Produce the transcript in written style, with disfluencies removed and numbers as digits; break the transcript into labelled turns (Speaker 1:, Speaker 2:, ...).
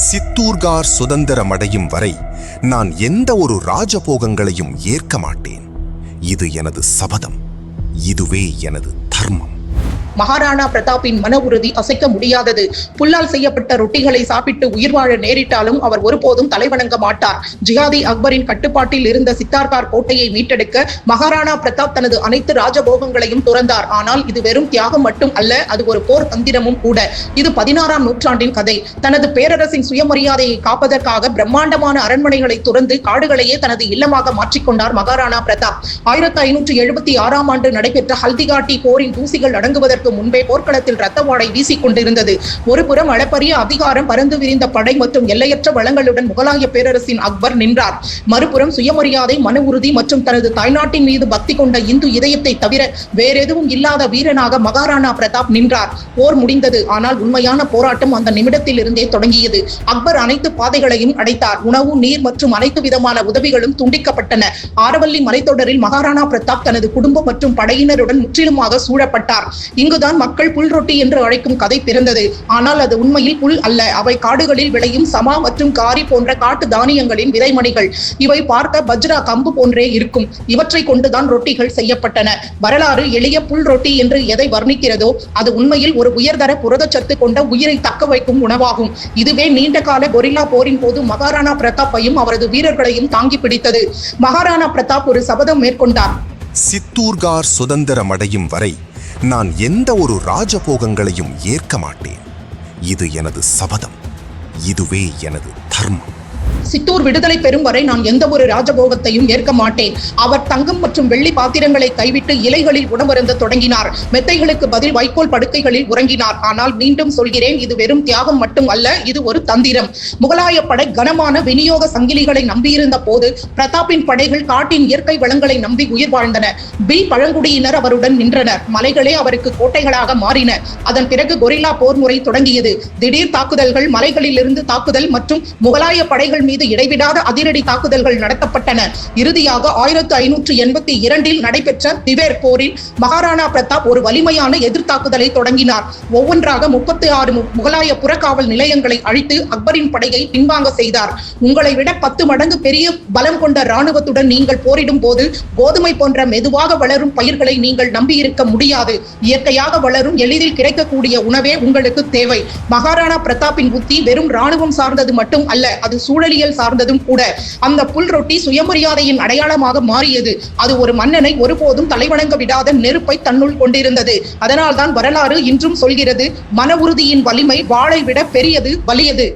Speaker 1: சித்தூர்கார் சுதந்திரமடையும் வரை நான் எந்த ஒரு ராஜபோகங்களையும் ஏற்க மாட்டேன். இது எனது சபதம். இதுவே எனது தர்மம்.
Speaker 2: மகாராணா பிரதாப்பின் மன உறுதி அசைக்க முடியாதது. புல்லால் செய்யப்பட்ட ரொட்டிகளை சாப்பிட்டு உயிர் வாழ நேரிட்டாலும் அவர் ஒருபோதும் தலைவணங்க மாட்டார். ஜியாதி அக்பரின் கட்டுப்பாட்டில் இருந்த சித்தார்கார் கோட்டையை மீட்டெடுக்க மகாராணா பிரதாப் தனது அனைத்து ராஜபோகங்களையும் துறந்தார். ஆனால் இது வெறும் தியாகம் மட்டும் அல்ல, அது ஒரு போர் தந்திரமும் கூட. இது 16ஆம் நூற்றாண்டின் கதை. தனது பேரரசின் சுயமரியாதையை காப்பதற்காக பிரம்மாண்டமான அரண்மனைகளை துறந்து காடுகளையே தனது இல்லமாக மாற்றிக்கொண்டார் மகாராணா பிரதாப். 1576ஆம் ஆண்டு நடைபெற்ற ஹல்திகாட்டி போரின் தூசிகள் அடங்குவதற்கு முன்பே போர்க்களத்தில் ரத்த வாடை வீசிக் கொண்டிருந்தது. ஒருபுறம் அளப்பரிய அதிகாரம், பறந்து விரிந்த படை மற்றும் எல்லையற்ற வளங்களுடன் முகலாய பேரரசின் அக்பர் நின்றார். மறுபுறம் சுயமரியாதை, மன உறுதி மற்றும் தனது தாய்நாட்டின் மீது பக்தி கொண்ட இந்து இதயத்தை தவிர வேறெதுவும் இல்லாத வீரனாக மகாராணா பிரதாப் நின்றார். போர் முடிந்தது. ஆனால் உண்மையான போராட்டம் அந்த நிமிடத்தில் இருந்தே தொடங்கியது. அக்பர் அனைத்து பாதைகளையும் அடைத்தார். உணவு, நீர் மற்றும் அனைத்து விதமான உதவிகளும் துண்டிக்கப்பட்டன. ஆரவல்லி மலைத்தொடரில் மகாராணா பிரதாப் தனது குடும்பம் மற்றும் படையினருடன் முற்றிலுமாக சூழப்பட்டார். இங்குதான் மக்கள் புல் ரொட்டி என்று அழைக்கும் கதை பிறந்தது. ஆனால் அது உண்மையில் புல் அல்ல. அவை காடுகளில் விளையும் சமா மற்றும் காரி போன்ற காட்டு தானியங்களின் விதைமணிகள். இவை பார்க்க பஜ்ரா, கம்பு போன்றே இருக்கும். இவற்றை கொண்டுதான் ரொட்டிகள் செய்யப்பட்டன. வரலாறு எளிய புல் ரொட்டி என்று எதை வர்ணிக்கிறதோ அது உண்மையில் ஒரு உயர்தர புரதச்சத்து கொண்ட உயிரை தக்க வைக்கும் உணவாகும். இதுவே நீண்ட கால கொரில்லா போரின் போது மகாராணா பிரதாப்பையும் அவரது வீரர்களையும் தாங்கி பிடித்தது. மகாராணா பிரதாப் ஒரு சபதம் மேற்கொண்டார்.
Speaker 1: சித்தூர்கார் சுதந்திரமடையும் வரை நான் எந்த ஒரு ராஜபோகங்களையும் ஏற்க மாட்டேன். இது எனது சபதம். இதுவே எனது தர்மம்.
Speaker 2: சித்தூர் விடுதலை பெறும் வரை நான் எந்த ஒரு ராஜபோகத்தையும் ஏற்க மாட்டேன். அவர் தங்கம் மற்றும் வெள்ளி பாத்திரங்களை கைவிட்டு இலைகளில் உணவருந்த தொடங்கினார். மெத்தைகளுக்கு பதில் வைக்கோல் படுக்கைகளில் உறங்கினார். ஆனால் மீண்டும் சொல்கிறேன், இது வெறும் தியாகம் மட்டும் அல்ல, இது ஒரு தந்திரம். முகலாய படை கனமான விநியோக சங்கிலிகளை நம்பியிருந்த போது பிரதாப்பின் படைகள் காட்டின் இயற்கை வளங்களை நம்பி உயிர் வாழ்ந்தன. பழங்குடியினர் அவருடன் நின்றனர். மலைகளே அவருக்கு கோட்டைகளாக மாறின. அதன் பிறகு கொரில்லா போர் முறை தொடங்கியது. திடீர் தாக்குதல்கள், மலைகளில் இருந்து தாக்குதல் மற்றும் முகலாய படைகள் மீது இடைவிடாத அதிரடி தாக்குதல்கள் நடத்தப்பட்டன. இறுதியாக 1582 நடைபெற்ற திவேர் போரில் மகாராணா பிரதாப் ஒரு வலிமையான எதிர்த்தாக்குதலை தொடங்கினார். ஒவ்வொன்றாக 36 முகலாய புறக்காவல் நிலையங்களை அழித்து அக்பரின் படையை பின்வாங்க செய்தார். உங்களை விட 10 மடங்கு பெரிய பலம் கொண்ட இராணுவத்துடன் நீங்கள் போரிடும் போது கோதுமை போன்ற மெதுவாக வளரும் பயிர்களை நீங்கள் நம்பியிருக்க முடியாது. இயற்கையாக வளரும், எளிதில் கிடைக்கக்கூடிய உணவே உங்களுக்கு தேவை. மகாராணா பிரதாப்பின் புத்தி வெறும் இராணுவம் சார்ந்தது மட்டும் அல்ல, அது சூழலியல் சார்ந்ததும் கூட. அந்த புல் ரொட்டி சுயமரியாதையின் அடையாளமாக மாறியது. அது ஒரு மன்னனை ஒருபோதும் தலைவணங்க விடாத நெருப்பை தன்னுள் கொண்டிருந்தது. அதனால்தான் வரலாறு இன்றும் சொல்கிறது, மன உறுதியின் வலிமை வாளை விட பெரியது, வலியது.